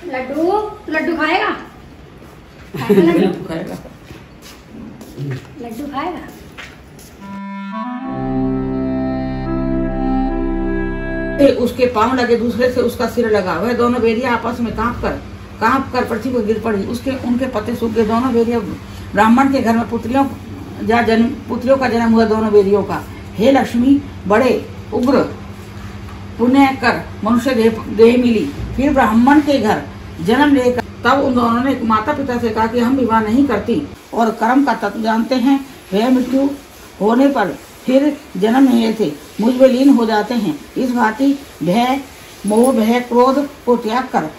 लड्डू लड्डू खाएगा? लड्डू खाएगा। लड्डू खाएगा। उसके पांव लगे, दूसरे से उसका सिर लगा हुआ है। दोनों बेरिया आपस में कांप कर पृथ्वी पर गिर पड़ी। उनके पत्ते सूख गए। दोनों बेरिया ब्राह्मण के घर में पुत्रियों का जन्म हुआ। दोनों बेरियों का। हे लक्ष्मी, बड़े उग्र पुण्य कर मनुष्य देह मिली। फिर ब्राह्मण के घर जन्म लेकर तब उन दोनों ने माता पिता से कहा कि हम विवाह नहीं करती और कर्म का तत्व जानते हैं। वे मृत्यु होने पर फिर जन्म नहीं लेते, मुझ में लीन हो जाते हैं। इस भांति भय मोह भय क्रोध को त्याग कर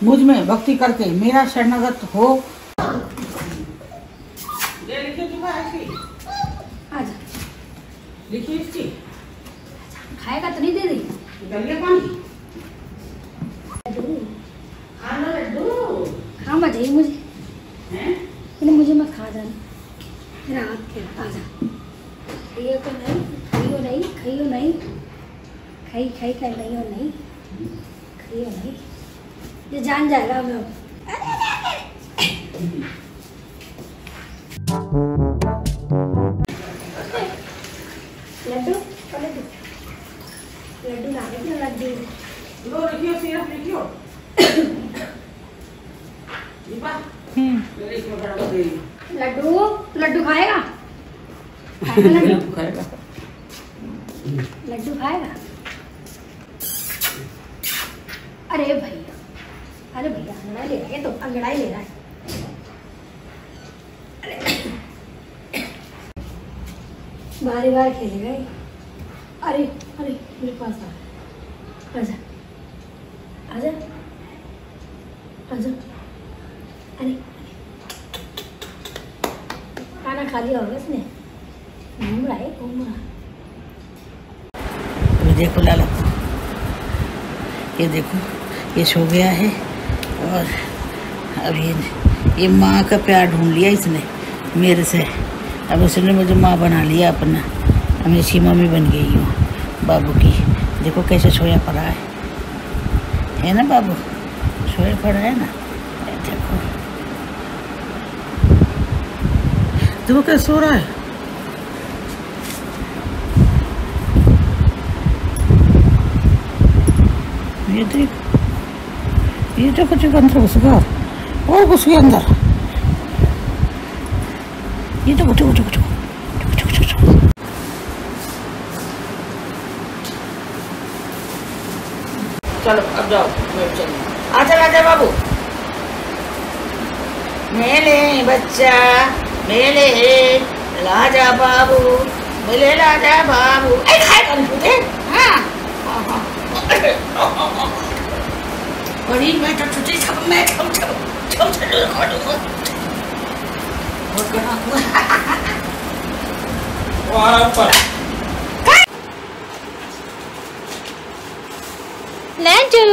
मुझ में भक्ति करके मेरा शरणागत हो। लिखिए इसकी। खाएगा तो नहीं दे दी? पानी हाँ बजाइए मुझे। हैं? मुझे मत खा जाना, मेरा हाथ खेला। आजा। खाइयो तो नहीं, खाइयो नहीं, खाइयो नहीं, खाई खाई कर नहीं हो नहीं, खाइयो नहीं, ये जान जाएगा मैं। लड्डू लड्डू ला रहे थे। लड्डू लो लिखियो, सिरप लिखियो। लड्डू लड्डू खाएगा? लड्डू खाएगा। लड्डू खाएगा। अरे भैया, अरे भैया अंगड़ाई ले रहा है, तो अंगड़ाई ले रहा है। बारी बार खेलेगा ये। अरे अरे मेरे पास आ, आजा आजा आजा। अरे खाना खा लिया होगा इसने, घूम रहा है घूम रहा। देखो लाला, ये देखो ये सो गया है और अब ये माँ का प्यार ढूंढ लिया इसने मेरे से। अब उसने मुझे माँ बना लिया अपना। अब इसकी मम्मी बन गई हूँ बाबू की। देखो कैसे सोया पड़ा है ना बाबू, सोया पड़ा है ना। देखो देखो कैसे सो रहा है। ये देखो कुछ अंदर घुस गया और घुस गया अंदर। ये तो उठो उठो उठो। चलो अब जाओ, आजा बाबू। मेले बच्चा मेले लाजा बाबू, मेले लाजा बाबू। बड़ी मैं तो छुट्टी सब मैं Ladu,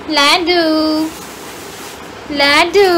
Ladu, Ladu.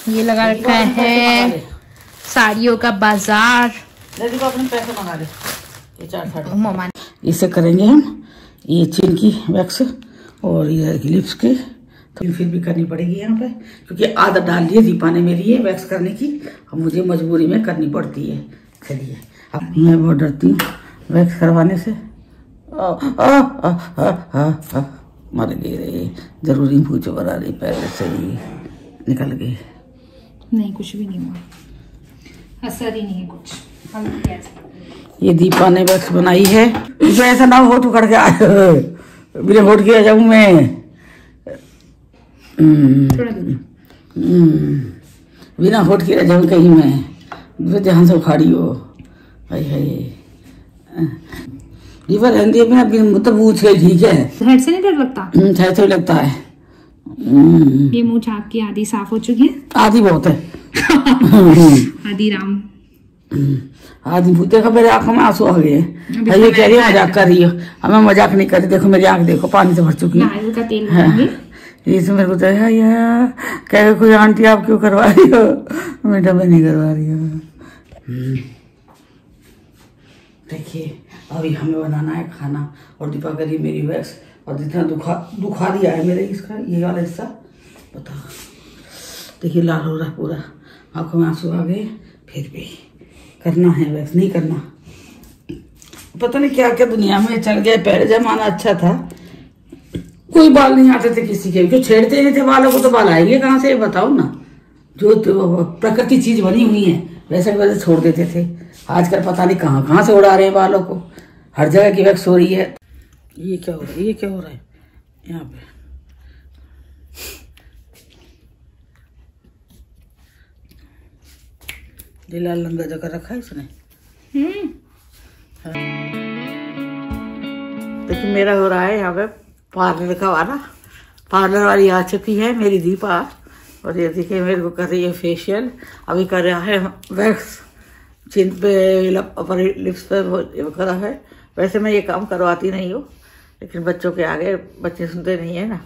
ये लगा रखा है साड़ियों का बाजार। को अपने पैसे मंगा दे। ये 4 साड़ी इसे करेंगे हम। ये चिन की वैक्स और ये लिप्स के तो फिर भी करनी पड़ेगी यहाँ पे, क्योंकि आदत डाल दी है दीपा ने मेरी ये वैक्स करने की। अब मुझे मजबूरी में करनी पड़ती है। चलिए अब मैं बहुत डरती हूँ वैक्स करवाने से। मर गई रे, जरूरी पूछो बना रही पहले से ही निकल गई। नहीं कुछ भी नहीं हुआ, असर ही नहीं है कुछ। हम ये दीपा ने वैक्स बनाई है। इसमें ऐसा ना हो तो करके आ बिना होट के आ जाऊं मैं। थोड़ा दूध। बिना होठ के रह जाऊँ कहीं मैं ध्यान से उखाड़ी हो। हाय लीवर रहती है मतलब मुँह गई ठीक है। हेड से नहीं डर लगता? हेड से लगता है। ये मुँह छाप की आधी साफ हो चुकी है। आधी बहुत है। आधी राम। आधी देखो मेरे आंखों में आंसू आ गए। ये कह रही है मजाक कर रही हो। हमें मजाक नहीं कर रही। देखो मेरी आंख देखो पानी से भर चुकी है। नारियल का तेल लगाएंगे। ये तो मेरे को कह कोई आंटी आप क्यों करवा रही हो? बेटा मैं नहीं करवा रही हूँ। देखिए अभी हमें बनाना है खाना और दीपा करी मेरी वैक्स और जितना दुखा दिया है मेरे इसका ये वाला हिस्सा बता। देखिए लाल हो रहा पूरा, आंखों में आंसू आ गए। फिर भी करना है वैक्स, नहीं करना पता नहीं क्या क्या दुनिया में चल गया। पहले जमाना अच्छा था, कोई बाल नहीं आते थे किसी के, क्यों छेड़ते नहीं थे बालों को, तो बाल आएंगे कहाँ से बताओ ना। जो तो प्रकृति चीज बनी हुई है वैसे वैसे छोड़ देते थे। आजकल पता नहीं कहाँ कहाँ से उड़ा रहे हैं बालों को, हर जगह की वैक्स हो रही है। ये क्या हो रहा है? ये क्या हो रहा है यहाँ पे? ये लाल लंगा जगह रखा है इसने। देखिए मेरा हो रहा है यहाँ पे पार्लर का वाला। पार्लर वाली आ चुकी है मेरी दीपा और ये देखिए मेरे को कर रही है फेशियल। अभी कर रहा है वैक्स चिन पे, अपर लिप्स पे करा है। वैसे मैं ये काम करवाती नहीं हूँ लेकिन बच्चों के आगे बच्चे सुनते नहीं है ना,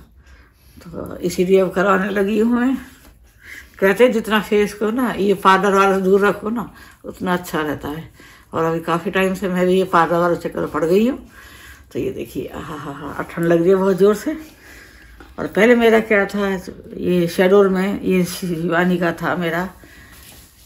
तो इसीलिए अब करवाने लगी हूँ मैं। कहते हैं जितना फेस को ना ये पार्लर वाला से दूर रखो ना उतना अच्छा रहता है। और अभी काफ़ी टाइम से मैं भी ये पार्लर वाले चक्कर पड़ गई हूँ। तो ये देखिए हाँ ठंड लग रही है बहुत ज़ोर से। और पहले मेरा क्या था, ये शेडोर में ये शिवानी का था मेरा।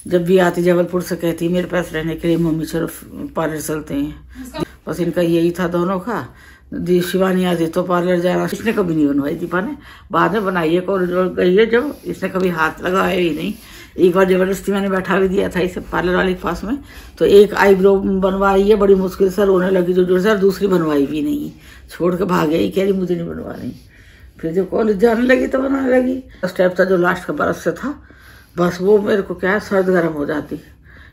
जब भी आती जबलपुर से कहती मेरे पास रहने के लिए मम्मी चलो पार्लर चलते हैं। बस इनका यही था दोनों का। दी शिवानी आती तो पार्लर जाना, इसने कभी नहीं बनवाई दीपा ने। बाद में बनाई है कॉलेज गई है जब, इसने कभी हाथ लगाया ही नहीं। एक बार जबरदस्ती मैंने बैठा भी दिया था इसे पार्लर वाले के पास में, तो एक आईब्रो बनवाई है बड़ी मुश्किल से, रोने लगी जो जोर से, और दूसरी बनवाई भी नहीं, छोड़ के भाग गई, कह रही मुझे नहीं बनवानी। फिर जब कॉलेज जाने लगी तो बनाने लगी। स्टेप था जो लास्ट का बरस से था, बस वो मेरे को क्या है सर्द गर्म हो जाती।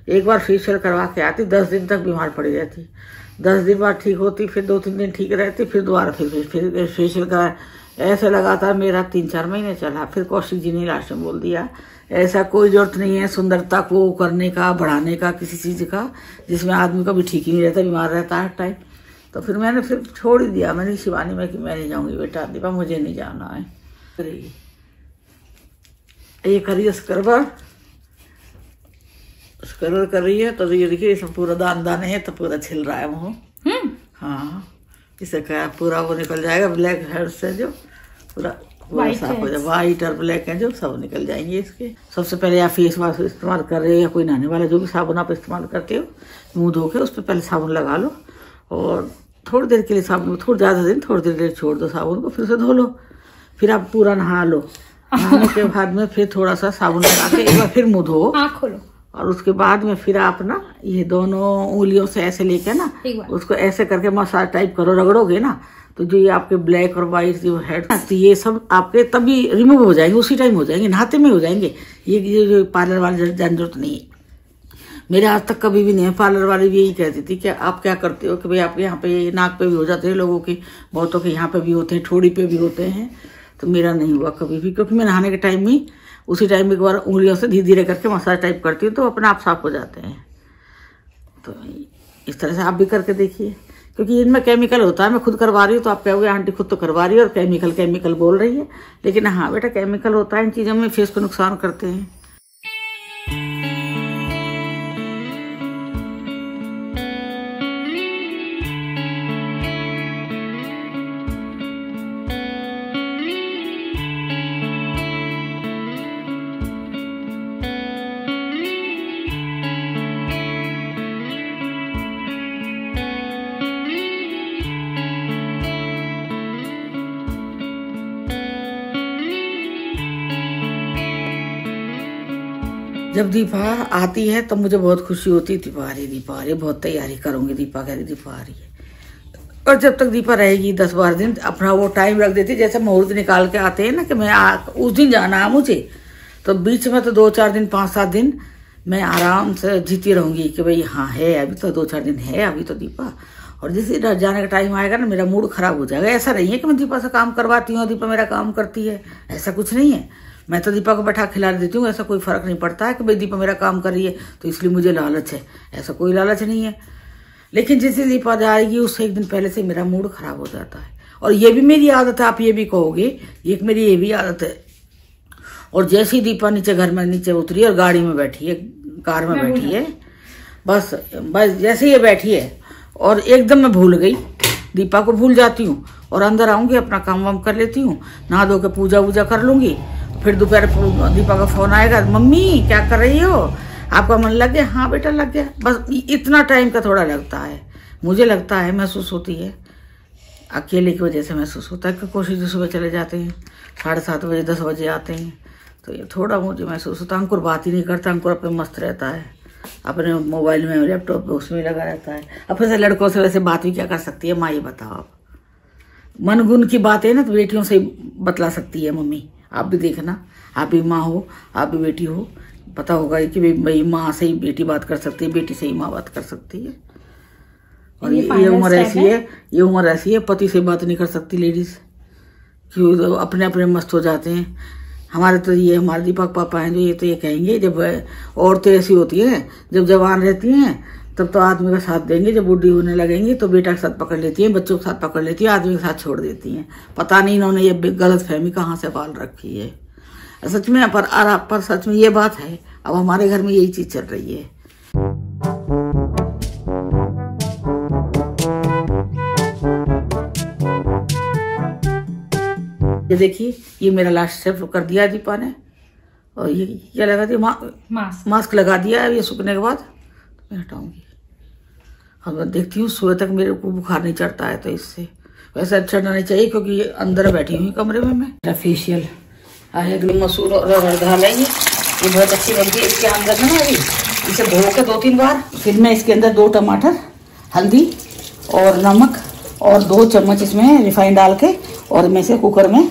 एक बार फेशियल करवा के आती, 10 दिन तक बीमार पड़ी रहती। 10 दिन बाद ठीक होती, फिर 2-3 दिन ठीक रहती, फिर दोबारा फिर फेशियल करा। ऐसे लगातार मेरा 3-4 महीने चला। फिर कौशिक जी ने लास्ट में बोल दिया ऐसा कोई जरूरत नहीं है सुंदरता को करने का, बढ़ाने का, किसी चीज़ का जिसमें आदमी का भी ठीक ही नहीं रहता, बीमार रहता है हर टाइम। तो फिर मैंने फिर छोड़ ही दिया। मैंने शिवानी में कि मैं नहीं जाऊँगी बेटा, दीपा मुझे नहीं जाना है। ये करिए स्क्रबर कर रही है। तो ये देखिए इसमें पूरा दाने है तो पूरा छिल रहा है मुँह। हाँ इसे क्या पूरा वो निकल जाएगा, ब्लैक हेड से जो पूरा साफ हो जाए। व्हाइट और ब्लैक है जो सब निकल जाएंगे इसके। सबसे पहले आप फेस वॉश इस्तेमाल कर रहे हो या कोई नहाने वाला जो भी साबुन आप इस्तेमाल करते हो, मुंह धो के उस पर पहले साबुन लगा लो और थोड़ी देर के लिए साबुन, थोड़ी ज़्यादा दिन थोड़ी देर के लिए छोड़ दो साबुन को, फिर उसे धो लो। फिर आप पूरा नहा लो। नहाने के बाद में फिर थोड़ा सा साबुन लगा के एक बार फिर मुँह धो, आँख खोलो, और उसके बाद में फिर आप ना ये दोनों उंगलियों से ऐसे लेके ना उसको ऐसे करके मसाज टाइप करो, रगड़ोगे ना तो जो ये आपके ब्लैक और वाइट जो हेड तो ये सब आपके तभी रिमूव हो जाएंगे, उसी टाइम हो जाएंगे, नहाते में हो जाएंगे। ये जो पार्लर वाले जाने जरूरत नहीं है। मेरे आज तक कभी भी नहीं है। पार्लर वाली भी यही कहती थी कि आप क्या करते हो कि भाई आपके यहाँ पे नाक पे भी हो जाते हैं लोगों के, बहुतों के यहाँ पे भी होते हैं, ठोड़ी पे भी होते हैं। तो मेरा नहीं हुआ कभी भी, क्योंकि मैं नहाने के टाइम में उसी टाइम में एक बार उंगलियों से धीरे धीरे करके मसाज टाइप करती हूँ तो अपने आप साफ हो जाते हैं। तो इस तरह से आप भी करके देखिए, क्योंकि इनमें केमिकल होता है। मैं खुद करवा रही हूँ तो आप कहोगे आंटी खुद तो करवा रही है और केमिकल बोल रही है, लेकिन हाँ बेटा केमिकल होता है इन चीज़ों में, फेस को नुकसान करते हैं। जब दीपा आती है तो मुझे बहुत खुशी होती है। दीपा आ रही बहुत तैयारी करूँगी, दीपा कह रही दीपा आ रही है। और जब तक दीपा रहेगी 10-12 दिन अपना वो टाइम रख देती, जैसे मुहूर्त निकाल के आते हैं ना कि मैं उस दिन जाना है मुझे, तो बीच में तो 2-4 दिन 5-7 दिन मैं आराम से जीती रहूंगी कि भाई हाँ है अभी तो 2-4 दिन है अभी तो दीपा। और जिस दिन जाने का टाइम आएगा ना मेरा मूड खराब हो जाएगा। ऐसा नहीं है कि मैं दीपा से काम करवाती हूँ, दीपा मेरा काम करती है, ऐसा कुछ नहीं है। मैं तो दीपा को बैठा खिला देती हूँ, ऐसा कोई फर्क नहीं पड़ता है कि भाई दीपा मेरा काम कर रही है तो इसलिए मुझे लालच है, ऐसा कोई लालच नहीं है। लेकिन जिस दिन दीपा जाएगी उससे एक दिन पहले से मेरा मूड खराब हो जाता है। और ये भी मेरी आदत है, आप ये भी कहोगे, एक मेरी ये भी आदत है। और जैसे ही दीपा नीचे घर में नीचे उतरी और गाड़ी में बैठी है, कार में बैठी है, बस जैसे ये बैठी है और एकदम मैं भूल गई, दीपा को भूल जाती हूँ और अंदर आऊंगी, अपना काम वाम कर लेती हूँ, नहा धो के पूजा वूजा कर लूंगी। फिर दोपहर दीपा का फोन आएगा, मम्मी क्या कर रही हो, आपका मन लग गया? हाँ बेटा लग गया। बस इतना टाइम का थोड़ा लगता है, मुझे लगता है, महसूस होती है, अकेले की वजह से महसूस होता है कि कोशिश सुबह चले जाते हैं 7:30 बजे 10 बजे आते हैं, तो ये थोड़ा मुझे महसूस होता है। अंकुर बात ही नहीं करता, अंकुर अपने मस्त रहता है, अपने मोबाइल में लैपटॉप में उसमें लगा रहता है। अब फिर से लड़कों से वैसे बात भी क्या कर सकती है माँ, ये बताओ आप। मन गुण की बात है ना तो बेटियों से बतला सकती है मम्मी, आप भी देखना, आप भी माँ हो, आप भी बेटी हो, पता होगा कि भाई माँ से ही बेटी बात कर सकती है, बेटी से ही माँ बात कर सकती है। और ये उम्र ऐसी है, ये उम्र ऐसी है, पति से बात नहीं कर सकती लेडीज, क्यों अपने अपने मस्त हो जाते हैं। हमारे तो ये हमारे दीपक पापा हैं जो ये तो ये कहेंगे, जब औरतें ऐसी होती है, जब जवान रहती हैं तब तो आदमी का साथ देंगे, जब बूढ़ी होने लगेंगी तो बेटा के साथ पकड़ लेती हैं, बच्चों के साथ पकड़ लेती है, आदमी के साथ छोड़ देती हैं। पता नहीं इन्होंने ये गलत फहमी कहाँ से पाल रखी है। सच में पर सच में ये बात है, अब हमारे घर में यही चीज चल रही है। ये देखिए, ये मेरा लास्ट स्टेप कर दिया दीपा ने, और ये क्या लगा दिया, मास्क लगा दिया है। ये सूखने के बाद मैं हटाऊंगी। अब मैं देखती हूँ सुबह तक मेरे को बुखार नहीं चढ़ता है, तो इससे वैसे चढ़ना नहीं चाहिए क्योंकि ये अंदर बैठी हुई कमरे में। मैं फेशियल मसूर और डालेंगे, ये बहुत अच्छी बनती है। इसके अंदर ना अभी इसे धो के 2-3 बार, फिर मैं इसके अंदर 2 टमाटर, हल्दी और नमक और 2 चम्मच इसमें रिफाइंड डाल के, और मैं इसे कुकर में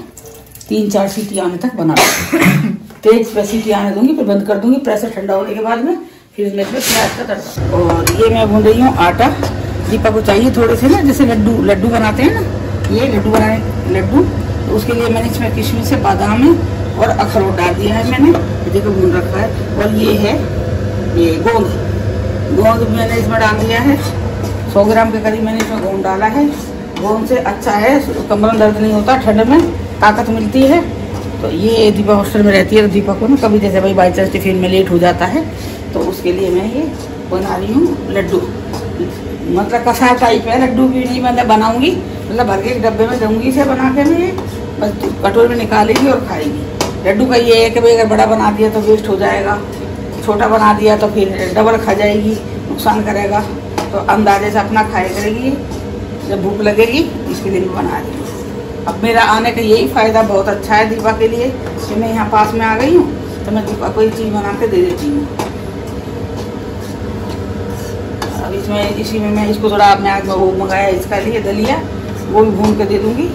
3-4 सीटी आने तक बना दूंगी। तेज पे सीटी आने दूंगी, फिर बंद कर दूंगी। प्रेशर ठंडा होने के बाद में फिर इसमें प्याज का तड़का। और ये मैं भून रही हूँ आटा। दीपा को चाहिए थोड़े से ना, जैसे लड्डू बनाते हैं ना, ये लड्डू, तो उसके लिए मैंने इसमें किशमिश, बादाम और अखरोट डाल दिया है मैंने, देखो भून रखा है। और ये है ये गोंद मैंने इसमें डाल दिया है, 100 ग्राम के करीब मैंने इसमें गोंद डाला है। गोंद से अच्छा है, कमर में दर्द नहीं होता, ठंड में ताकत मिलती है। तो ये दीपा हॉस्टल में रहती है, तो दीपा को ना कभी जैसे भाई बाई चांस टिफिन में लेट हो जाता है, तो उसके लिए मैं ये बना रही हूँ लड्डू। मतलब कसार टाइप है, लड्डू भी नहीं मैं बनाऊंगी, मतलब भर के डब्बे में दूंगी इसे बना के, मैं बस कटोरे में निकालेगी और खाएगी। लड्डू का ये है कि भाई अगर बड़ा बना दिया तो वेस्ट हो जाएगा, छोटा बना दिया तो फिर डबल खा जाएगी, नुकसान करेगा। तो अंदाजे से अपना खाया करेगी, जब भूख लगेगी इसके लिए बना रही हूँ। अब मेरा आने का यही फ़ायदा बहुत अच्छा है दीपा के लिए कि मैं यहाँ पास में आ गई हूँ, तो मैं दीपा को ये चीज़ बना के दे देती हूँ। अब इसमें इसी में मैं इसको थोड़ा अपने आग में वो मंगाया इसका लिए दलिया, वो भी भून के दे दूँगी।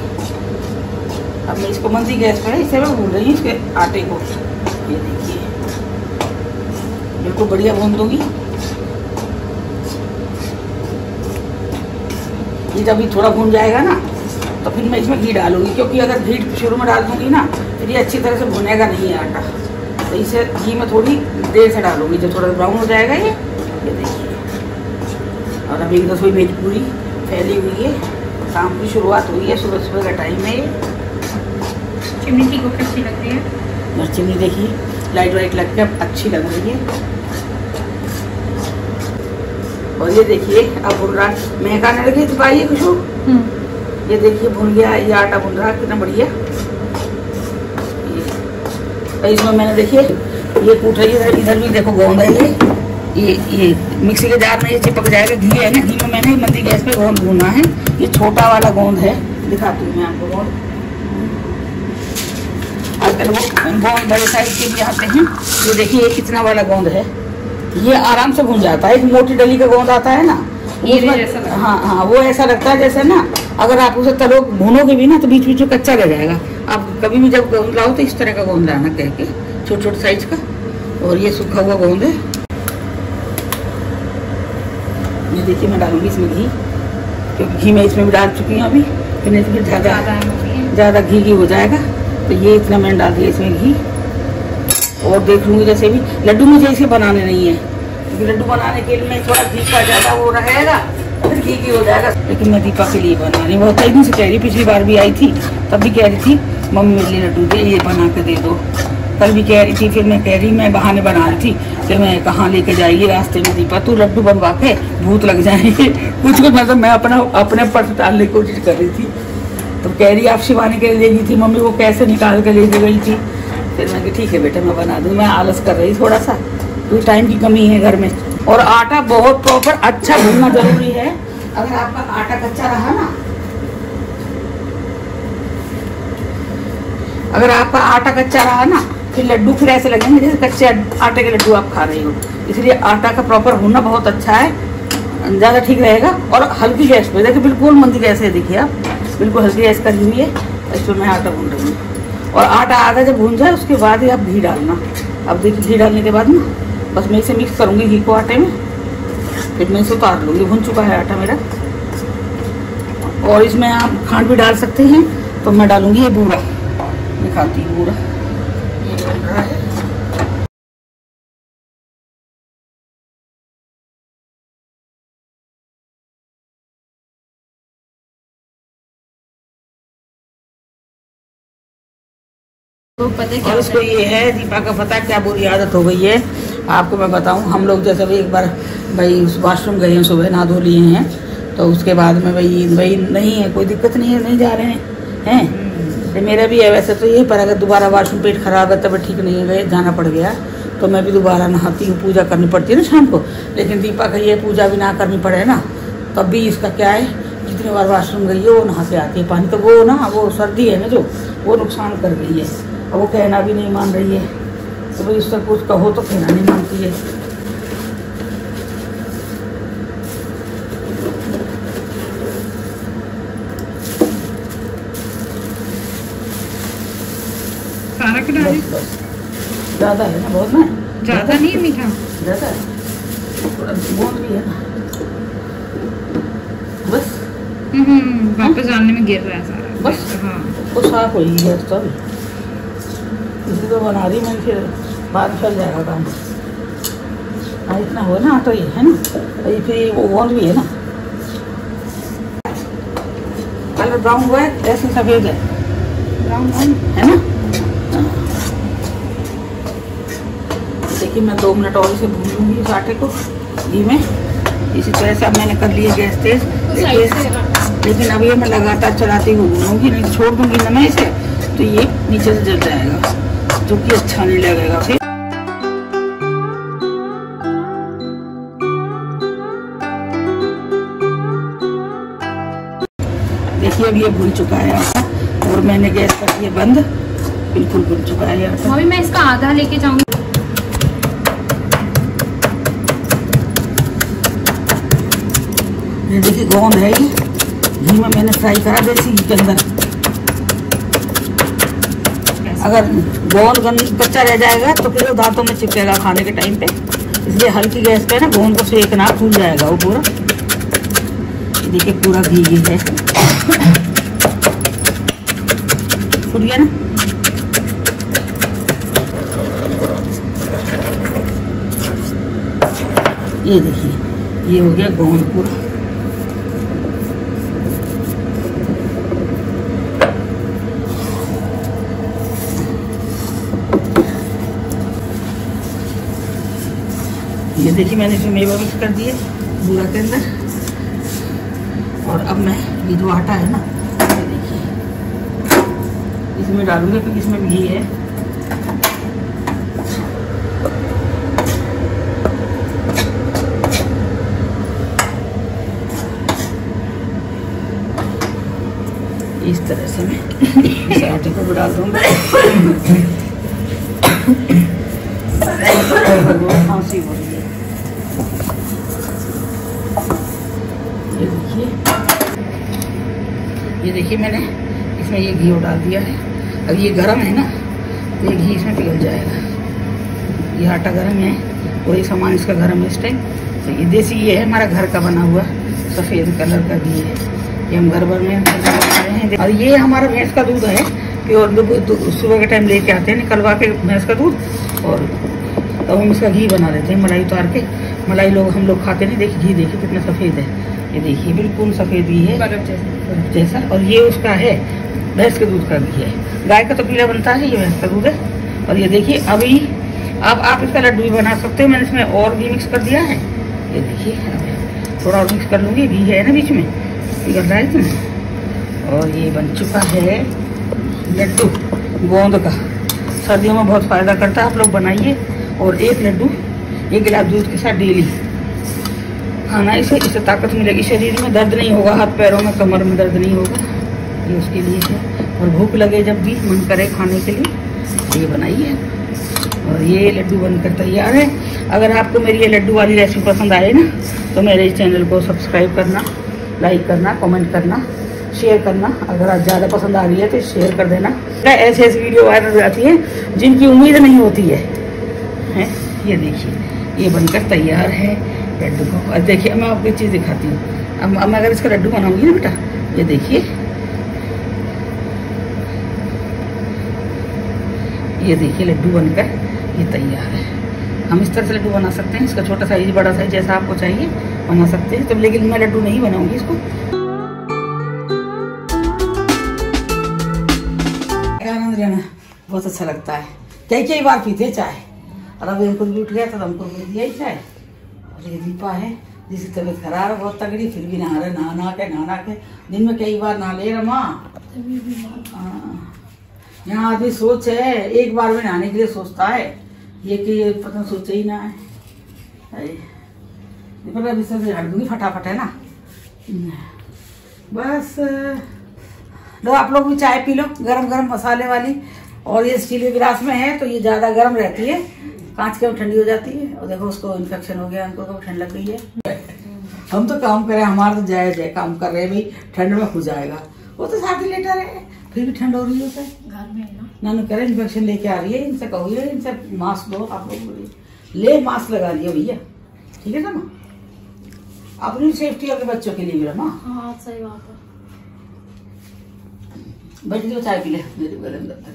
अब मैं इसको मंदी गैस पर इसे मैं भून रही हूँ, इसके आटे को। ये देखिए बिल्कुल बढ़िया भून दूँगी। ये जब भी थोड़ा भून जाएगा ना तो फिर मैं इसमें घी डालूंगी, क्योंकि अगर घी शुरू में डाल दूंगी ना फिर ये अच्छी तरह से भुनेगा नहीं है आटा, तो इसे घी में थोड़ी देर से डालूंगी, जब थोड़ा ब्राउन हो जाएगा ये देखिए। और अभी रसोई मेरी पूरी फैली हुई है, शाम की शुरुआत हुई है, सुबह सुबह का टाइम है। चिमनी की कुक अच्छी लग रही है, और चिमनी देखिए लाइट वाइट लग के अच्छी लग रही है। और ये देखिए अब भुन रहा, महकाने लगी तो पाइए खुशबू। ये देखिए भुन गया, ये आटा भुन रहा कितना बढ़िया। तो इसमें मैंने देखिए ये कूट रही है, इधर भी देखो गोंद है, ये मिक्सी के जार में ये चिपक जाएगा। घी है ना, घी में मैंने मंदी गैस पे गोंद भूना है। ये छोटा वाला गोंद है, दिखाती हूँ मैं आपको गोंद। आजकल वो गोंद बड़े साइज के भी आते हैं, ये देखिए ये कितना वाला गोंद है, ये आराम से भून जाता है। एक मोटी डली का गोंद आता है ना, ये जैसा लगता है। हाँ हाँ, वो ऐसा लगता है जैसे ना, अगर आप उसे तलो भूनोगे भी ना तो बीच बीच में कच्चा रह जाएगा। आप कभी भी जब गोंद लाओ तो इस तरह का गोंद लाना कह के, छोटे छोटे साइज का। और ये सूखा हुआ गोंद है। ये देखिए मैं डालूंगी इसमें घी, क्योंकि घी मैं इसमें भी डाल चुकी हूँ अभी, तो नहीं तो फिर ज़्यादा घी हो जाएगा। तो ये इतना मैंने डाल दिया इसमें घी। और देख लूँगी जैसे भी लड्डू मुझे इसे बनाने नहीं है, क्योंकि लड्डू बनाने के लिए थोड़ा घी का ज़्यादा वो रहेगा, फिर घी हो जाएगा। लेकिन मैं दीपा के लिए बना रही, बहुत दिन से कह रही, पिछली बार भी आई थी तब भी कह रही थी मम्मी मेरे लिए लड्डू दे, ये बना के दे दो। कल भी कह रही थी, फिर मैं कह रही मैं बहाने बना रही थी कि मैं कहाँ लेके जाएगी रास्ते में दीपा, तू लड्डू बनवा के भूत लग जाएंगे कुछ मतलब मैं अपने पर डालने की कोशिश कर रही थी। तो कह रही आप शिवानी के लिए गई थी मम्मी, वो कैसे निकाल के लेके गई थी। फिर मैं ठीक है बेटा मैं बना दूँ, मैं आलस कर रही थोड़ा सा, तो टाइम की कमी है घर में। और आटा बहुत प्रॉपर अच्छा भूनना जरूरी है। अगर आपका आटा कच्चा रहा ना, अगर आपका आटा कच्चा रहा ना, फिर लड्डू फिर ऐसे लगेंगे जैसे कच्चे आटे के लड्डू आप खा रहे हो। इसलिए आटा का प्रॉपर होना बहुत अच्छा है, ज़्यादा ठीक रहेगा। और हल्की गैस पे देखिए, बिल्कुल मंदी गैस है, देखिए आप बिल्कुल हल्की गैस करी हुई है। इसमें मैं आटा भून रही हूँ। और आटा आधा जब भून जाए उसके बाद ही आप घी डालना। अब देखिए घी डालने के बाद ना बस मैं इसे मिक्स करूँगी घी को आटे में, फिर मैं इसे उतार लूँगी। भुन चुका है आटा मेरा। और इसमें आप खांड भी डाल सकते हैं, तो मैं डालूँगी ये बूरा, दिखाती हूँ बूरा ये बन रहा है। तो पता क्या और इसको ये है दीपा का पता क्या बुरी आदत हो गई है आपको मैं बताऊं। हम लोग जैसे भी एक बार भाई वॉशरूम गए हैं, सुबह नहा धो लिए हैं, तो उसके बाद में भाई नहीं है, कोई दिक्कत नहीं है, नहीं जा रहे हैं। तो मेरा भी है वैसे तो ये, पर अगर दोबारा वॉशरूम पेट खराब है, तब ठीक नहीं है, जाना पड़ गया, तो मैं भी दोबारा नहाती हूँ। पूजा करनी पड़ती है ना शाम को। लेकिन दीपा का ये पूजा भी ना करनी पड़े ना, तब भी इसका क्या है, जितनी बार वॉशरूम गई है वो नहा के आती है पानी। तो वो ना, वो सर्दी है ना जो, वो नुकसान कर गई है। अब वो कहना भी नहीं मान रही है, तो भाई उससे कुछ कहो तो कहना नहीं मानती है। सारा के डाले ज़्यादा है ना, बहुत ना, ज्यादा नहीं है मीठा, ज़्यादा है, थोड़ा बहुत भी है ना, बस। वापस डालने में गिर रहा है सारा बस। हाँ वो साफ हो गई है तो इसी तो बना रही मैं, फिर बाद में चल जाएगा काम। हाँ इतना हो ना तो ये है ना, ये फिर वो गोंद भी है ना, कलर ब्राउन हुआ है, ऐसे सफेद है, ब्राउन है ना। देखिए मैं 2 मिनट और इसे भून लूँगी इस आटे को घी में। इसी तरह से अब मैंने कर लिया गैस तेज, लेकिन अब ये मैं लगातार चलाती हुई भूनूंगी, नहीं छोड़ दूंगी ना मैं इसे, तो ये नीचे से जल जाएगा, जो कि अच्छा नहीं लगेगा। फिर देखिए अब ये भून चुका है आटा, और मैंने गैस कर दिया बंद, बिल्कुल भून चुका है आटा। अभी मैं इसका आधा लेके जाऊंगी। ये देखिए गोंद है, ये घी में मैंने फ्राई करा देसी घी के अंदर। अगर गोंद कच्चा रह जाएगा तो फिर वो दांतों में चिपकेगा खाने के टाइम पे, इसलिए हल्की गैस पे ना गोंद को सेकना, फूल जाएगा वो पूरा। ये देखिए पूरा घी है, फूल गया ना। ये देखिए ये हो गया गोंद पूरा। ये देखिए मैंने इसमें मेवा मिक्स कर दिए बूरा के अंदर। और अब मैं ये जो आटा है ना, ये देखिए इसमें डालूंगी, क्योंकि इसमें भी घी है। इस तरह से मैं इस आटे को भी डाल दूंगा। खांसी हो रही है, देखिए मैंने इसमें ये घी डाल दिया है। अब ये गर्म है ना तो ये घी इसमें पिघल जाएगा। ये आटा गर्म है और ये सामान इसका गर्म है इस टाइम। तो ये देसी ये है हमारा घर का बना हुआ सफ़ेद कलर का घी है, ये हम घर भर में खाए हैं। और ये हमारा भैंस का दूध है प्योर, सुबह के टाइम लेके आते हैं निकलवा के भैंस का दूध, और तब हम इसका घी बना लेते हैं मलाई उतार के। मलाई लोग हम लोग खाते नहीं। देखिए घी देखिए कितना सफ़ेद है, ये देखिए बिल्कुल सफ़ेद घी है बर्फ जैसा। और ये उसका है भैंस के दूध का घी है। गाय का तो पीला बनता है, ये भैंस का दूध है। और ये देखिए अभी अब आप इसका लड्डू भी बना सकते हो। मैंने इसमें और घी मिक्स कर दिया है, ये देखिए थोड़ा और मिक्स कर लूँगी। घी है ना बीच में पिघल रहा है इसमें। और ये बन चुका है लड्डू गोंद का, सर्दियों में बहुत फ़ायदा करता है। आप लोग बनाइए और एक लड्डू 1 गिलास दूध के साथ डेली खाना। इससे ताकत मिलेगी, शरीर में दर्द नहीं होगा, हाथ पैरों में कमर में दर्द नहीं होगा, ये उसके लिए है। और भूख लगे जब भी मन करे खाने के लिए ये बनाइए। और ये लड्डू बनकर तैयार है। अगर आपको मेरी ये लड्डू वाली रेसिपी पसंद आए ना तो मेरे चैनल को सब्सक्राइब करना, लाइक करना, कमेंट करना, शेयर करना। अगर आप ज़्यादा पसंद आ रही है तो शेयर कर देना। ऐसे ऐसी वीडियो वायरल हो जाती है जिनकी उम्मीद नहीं होती है। ये देखिए ये बनकर तैयार है लड्डू को। और देखिए मैं आपको एक चीज़ दिखाती हूँ। अब मैं अगर इसका लड्डू बनाऊंगी ना बेटा, ये देखिए लड्डू बनकर ये तैयार है। हम इस तरह से लड्डू बना सकते हैं। इसका छोटा साइज बड़ा साइज जैसा आपको चाहिए बना सकते हैं। तो लेकिन मैं लड्डू नहीं बनाऊंगी इसको। आनंद लेना बहुत अच्छा लगता है। कई बार पीते चाय, और अब इनको भी उठ गया तो हमको भी दिया ही चाय। और ये दीपा है जिसकी तबीयत खराब है बहुत तगड़ी, फिर भी नहा रहे, नहा के दिन में कई बार नहा ले रमा। यहाँ आदमी सोच है एक बार में नहाने के लिए सोचता है, ये कि पता सोचे ही ना है। पर अभी से हट दूंगी फटाफट, है ना। बस लो आप लोग भी चाय पी लो गरम गरम मसाले वाली। और ये स्टील के गिलास में है तो ये ज़्यादा गर्म रहती है, कांच के ठंडी हो जाती है। और देखो उसको इन्फेक्शन हो गया, उनको ठंड लग गई है। हम तो काम करें, हमारा तो जायज है, काम कर रहे हैं भाई, ठंड में हो जाएगा। वो तो 60 लीटर है, फिर भी ठंड हो रही है घर में ना। नानू कह रहे इन्फेक्शन लेके आ रही है, इनसे कहोगे इनसे मास्क दो। आप लोग ले मास्क लगा लिया भैया, ठीक है ना माँ, अपनी सेफ्टी और बच्चों के लिए भी रमा। हाँ सही बात है। बैठ जाओ चाय पी ले, मेरे गले में दर्द है।